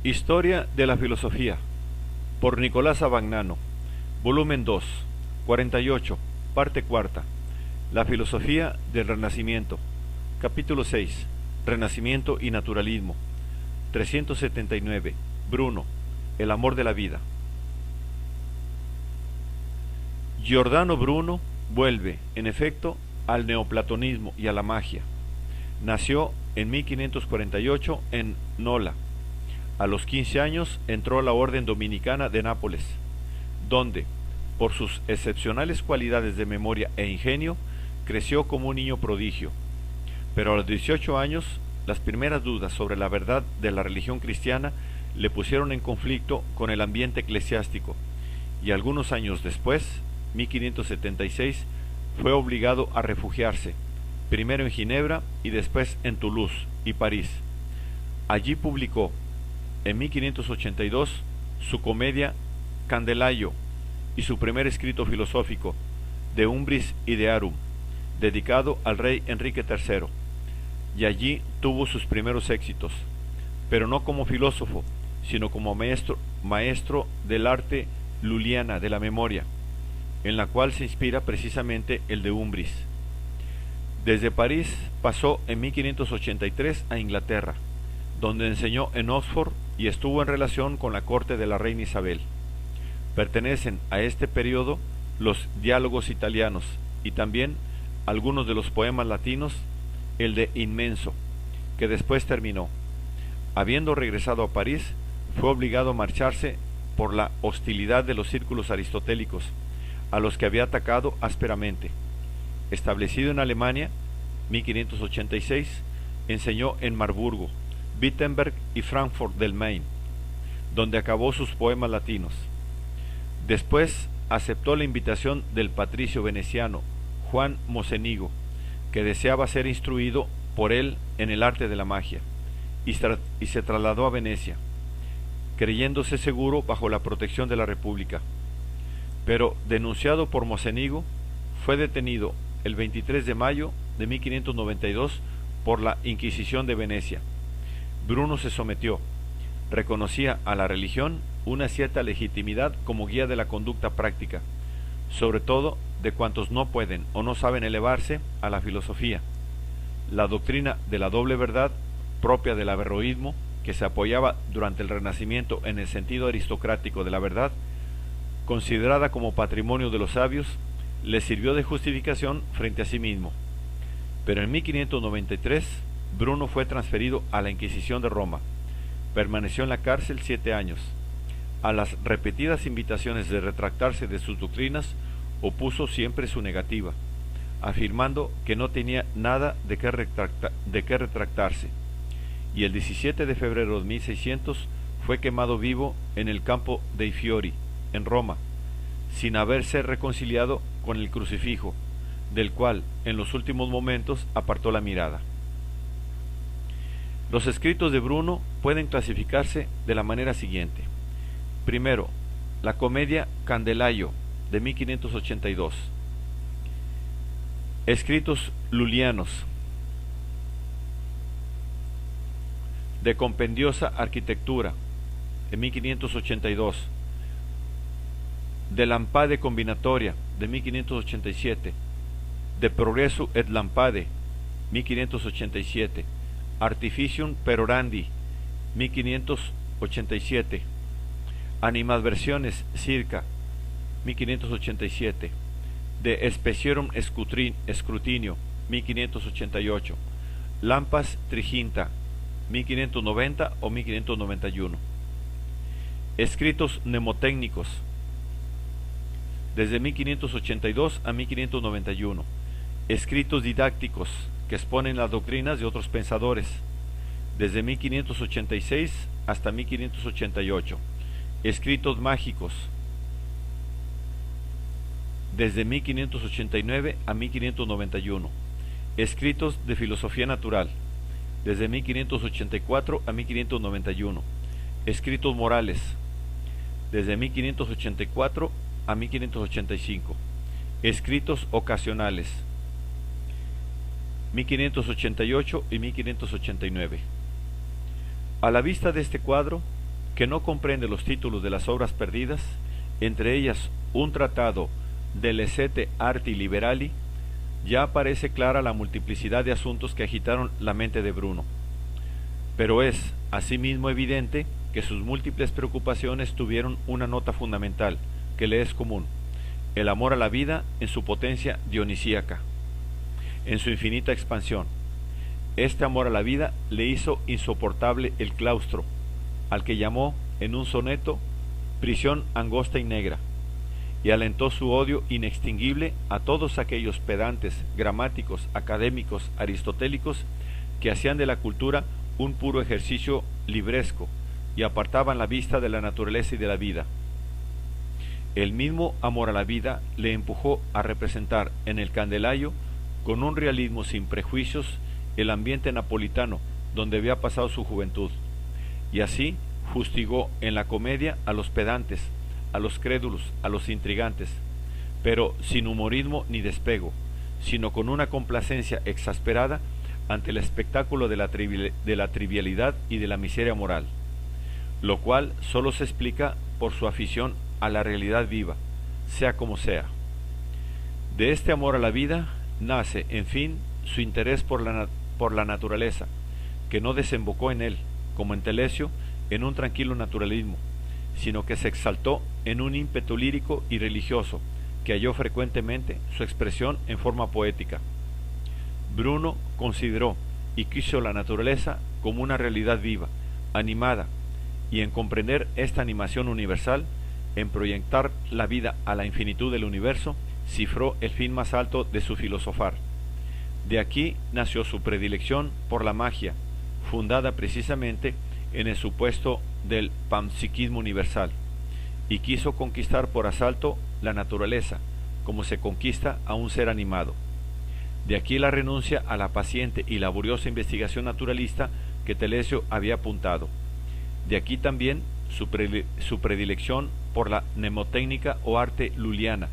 Historia de la filosofía, por Nicolás Abagnano, volumen 2, 48, parte cuarta. La filosofía del Renacimiento, capítulo 6, Renacimiento y naturalismo. 379, Bruno, el amor de la vida. Giordano Bruno vuelve, en efecto, al neoplatonismo y a la magia. Nació en 1548 en Nola. A los 15 años entró a la Orden Dominicana de Nápoles, donde, por sus excepcionales cualidades de memoria e ingenio, creció como un niño prodigio. Pero a los 18 años, las primeras dudas sobre la verdad de la religión cristiana le pusieron en conflicto con el ambiente eclesiástico, y algunos años después, 1576, fue obligado a refugiarse, primero en Ginebra y después en Toulouse y París. Allí publicó, en 1582, su comedia Candelaio y su primer escrito filosófico, De Umbris Idearum, dedicado al rey Enrique III, y allí tuvo sus primeros éxitos, pero no como filósofo, sino como maestro del arte luliana de la memoria, en la cual se inspira precisamente el De Umbris. Desde París pasó en 1583 a Inglaterra, donde enseñó en Oxford y estuvo en relación con la corte de la reina Isabel. Pertenecen a este periodo los diálogos italianos y también algunos de los poemas latinos, el de Inmenso, que después terminó. Habiendo regresado a París, fue obligado a marcharse por la hostilidad de los círculos aristotélicos, a los que había atacado ásperamente. Establecido en Alemania, 1586, enseñó en Marburgo, Wittenberg y Frankfurt del Main, donde acabó sus poemas latinos. Después aceptó la invitación del patricio veneciano Juan Mocenigo, que deseaba ser instruido por él en el arte de la magia, y se trasladó a Venecia, creyéndose seguro bajo la protección de la República. Pero, denunciado por Mocenigo, fue detenido el 23 de mayo de 1592 por la Inquisición de Venecia. Bruno se sometió. Reconocía a la religión una cierta legitimidad como guía de la conducta práctica, sobre todo de cuantos no pueden o no saben elevarse a la filosofía. La doctrina de la doble verdad, propia del averroísmo, que se apoyaba durante el Renacimiento en el sentido aristocrático de la verdad, considerada como patrimonio de los sabios, le sirvió de justificación frente a sí mismo. Pero en 1593, Bruno fue transferido a la Inquisición de Roma. Permaneció en la cárcel 7 años. A las repetidas invitaciones de retractarse de sus doctrinas, opuso siempre su negativa, afirmando que no tenía nada de qué retractarse. Y el 17 de febrero de 1600 fue quemado vivo en el campo dei Fiori, en Roma, sin haberse reconciliado con el crucifijo, del cual en los últimos momentos apartó la mirada. Los escritos de Bruno pueden clasificarse de la manera siguiente. Primero, la comedia Candelaio, de 1582. Escritos lulianos, de compendiosa arquitectura, de 1582. De Lampade Combinatoria, de 1587. De Progresso et Lampade, 1587. Artificium Perorandi, 1587. Animadversiones circa, 1587. De Speciorum Scrutinio, 1588. Lampas Triginta, 1590 o 1591. Escritos mnemotécnicos, desde 1582 a 1591. Escritos didácticos, que exponen las doctrinas de otros pensadores, desde 1586 hasta 1588. Escritos mágicos, desde 1589 a 1591. Escritos de filosofía natural, desde 1584 a 1591. Escritos morales, desde 1584 a 1585. Escritos ocasionales, 1588 y 1589. A la vista de este cuadro, que no comprende los títulos de las obras perdidas, entre ellas un tratado de Lecete Arti Liberali, ya aparece clara la multiplicidad de asuntos que agitaron la mente de Bruno. Pero es, asimismo, evidente que sus múltiples preocupaciones tuvieron una nota fundamental, que le es común: el amor a la vida en su potencia dionisíaca, en su infinita expansión. Este amor a la vida le hizo insoportable el claustro, al que llamó en un soneto prisión angosta y negra, y alentó su odio inextinguible a todos aquellos pedantes, gramáticos, académicos, aristotélicos, que hacían de la cultura un puro ejercicio libresco y apartaban la vista de la naturaleza y de la vida. El mismo amor a la vida le empujó a representar en el Candelario, con un realismo sin prejuicios, el ambiente napolitano donde había pasado su juventud, y así fustigó en la comedia a los pedantes, a los crédulos, a los intrigantes, pero sin humorismo ni despego, sino con una complacencia exasperada ante el espectáculo de la trivialidad y de la miseria moral, lo cual solo se explica por su afición a la realidad viva, sea como sea. De este amor a la vida nace, en fin, su interés por la naturaleza, que no desembocó en él, como en Telesio, en un tranquilo naturalismo, sino que se exaltó en un ímpetu lírico y religioso, que halló frecuentemente su expresión en forma poética. Bruno consideró y quiso la naturaleza como una realidad viva, animada, y en comprender esta animación universal, en proyectar la vida a la infinitud del universo, cifró el fin más alto de su filosofar. De aquí nació su predilección por la magia, fundada precisamente en el supuesto del panpsiquismo universal, y quiso conquistar por asalto la naturaleza, como se conquista a un ser animado. De aquí la renuncia a la paciente y laboriosa investigación naturalista que Telesio había apuntado. De aquí también su predilección por la mnemotécnica o arte luliana,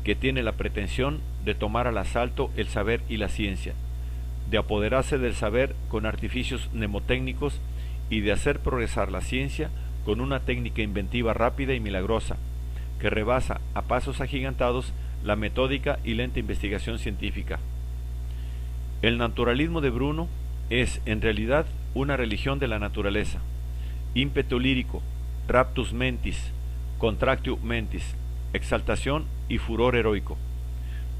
que tiene la pretensión de tomar al asalto el saber y la ciencia, de apoderarse del saber con artificios mnemotécnicos y de hacer progresar la ciencia con una técnica inventiva rápida y milagrosa, que rebasa a pasos agigantados la metódica y lenta investigación científica. El naturalismo de Bruno es, en realidad, una religión de la naturaleza, ímpetu lírico, raptus mentis, contractio mentis, exaltación y furor heroico.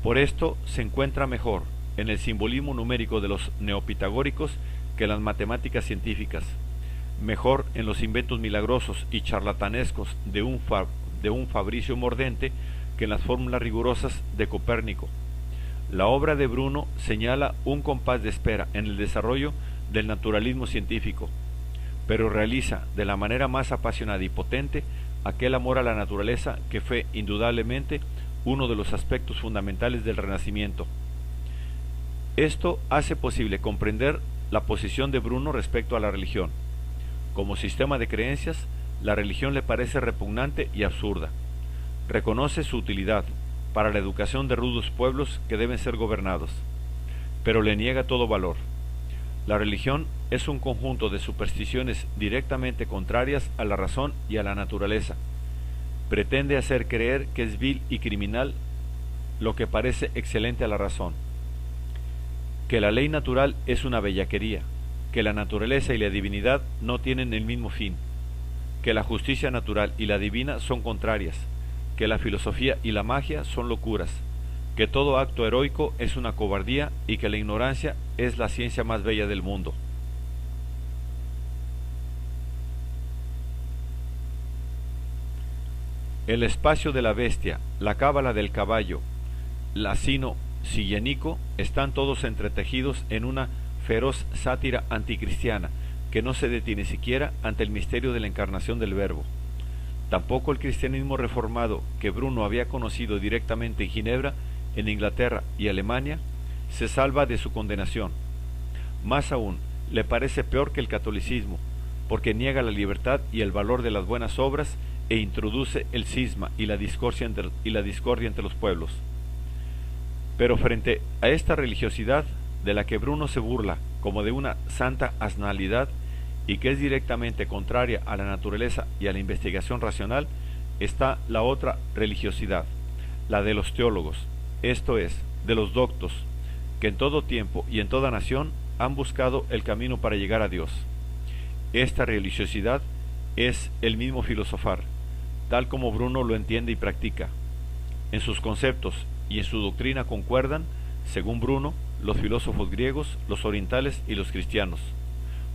Por esto se encuentra mejor en el simbolismo numérico de los neopitagóricos que en las matemáticas científicas, mejor en los inventos milagrosos y charlatanescos de un Fabricio Mordente que en las fórmulas rigurosas de Copérnico. La obra de Bruno señala un compás de espera en el desarrollo del naturalismo científico, pero realiza de la manera más apasionada y potente aquel amor a la naturaleza que fue indudablemente uno de los aspectos fundamentales del Renacimiento. Esto hace posible comprender la posición de Bruno respecto a la religión. Como sistema de creencias, la religión le parece repugnante y absurda. Reconoce su utilidad para la educación de rudos pueblos que deben ser gobernados, pero le niega todo valor. La religión es un conjunto de supersticiones directamente contrarias a la razón y a la naturaleza. Pretende hacer creer que es vil y criminal lo que parece excelente a la razón, que la ley natural es una bellaquería, que la naturaleza y la divinidad no tienen el mismo fin, que la justicia natural y la divina son contrarias, que la filosofía y la magia son locuras, que todo acto heroico es una cobardía y que la ignorancia es la ciencia más bella del mundo. El espacio de la bestia, la cábala del caballo, la sino sillenico están todos entretejidos en una feroz sátira anticristiana que no se detiene siquiera ante el misterio de la encarnación del Verbo. Tampoco el cristianismo reformado que Bruno había conocido directamente en Ginebra, en Inglaterra y Alemania, se salva de su condenación. Más aún, le parece peor que el catolicismo, porque niega la libertad y el valor de las buenas obras e introduce el cisma y la discordia entre los pueblos. Pero frente a esta religiosidad, de la que Bruno se burla como de una santa asnalidad, y que es directamente contraria a la naturaleza y a la investigación racional, está la otra religiosidad, la de los teólogos, esto es, de los doctos, que en todo tiempo y en toda nación han buscado el camino para llegar a Dios. Esta religiosidad es el mismo filosofar, tal como Bruno lo entiende y practica. En sus conceptos y en su doctrina concuerdan, según Bruno, los filósofos griegos, los orientales y los cristianos.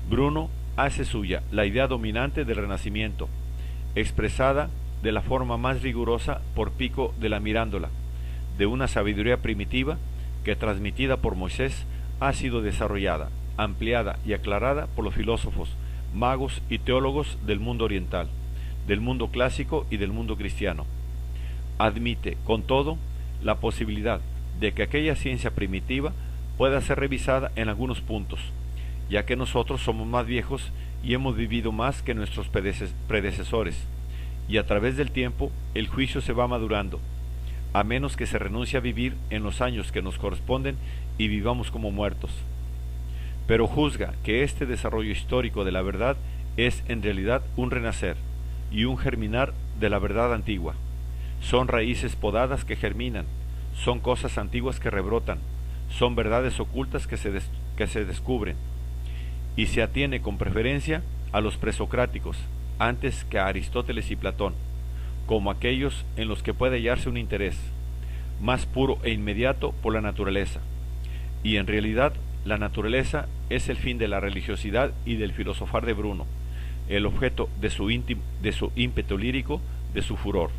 Bruno hace suya la idea dominante del Renacimiento, expresada de la forma más rigurosa por Pico de la Mirandola, de una sabiduría primitiva que, transmitida por Moisés, ha sido desarrollada, ampliada y aclarada por los filósofos, magos y teólogos del mundo oriental, del mundo clásico y del mundo cristiano. Admite, con todo, la posibilidad de que aquella ciencia primitiva pueda ser revisada en algunos puntos, ya que nosotros somos más viejos y hemos vivido más que nuestros predecesores, y a través del tiempo el juicio se va madurando, a menos que se renuncie a vivir en los años que nos corresponden y vivamos como muertos. Pero juzga que este desarrollo histórico de la verdad es en realidad un renacer y un germinar de la verdad antigua. Son raíces podadas que germinan, son cosas antiguas que rebrotan, son verdades ocultas que se descubren, y se atiene con preferencia a los presocráticos antes que a Aristóteles y Platón, como aquellos en los que puede hallarse un interés más puro e inmediato por la naturaleza. Y en realidad la naturaleza es el fin de la religiosidad y del filosofar de Bruno, el objeto de su ímpetu lírico, de su furor.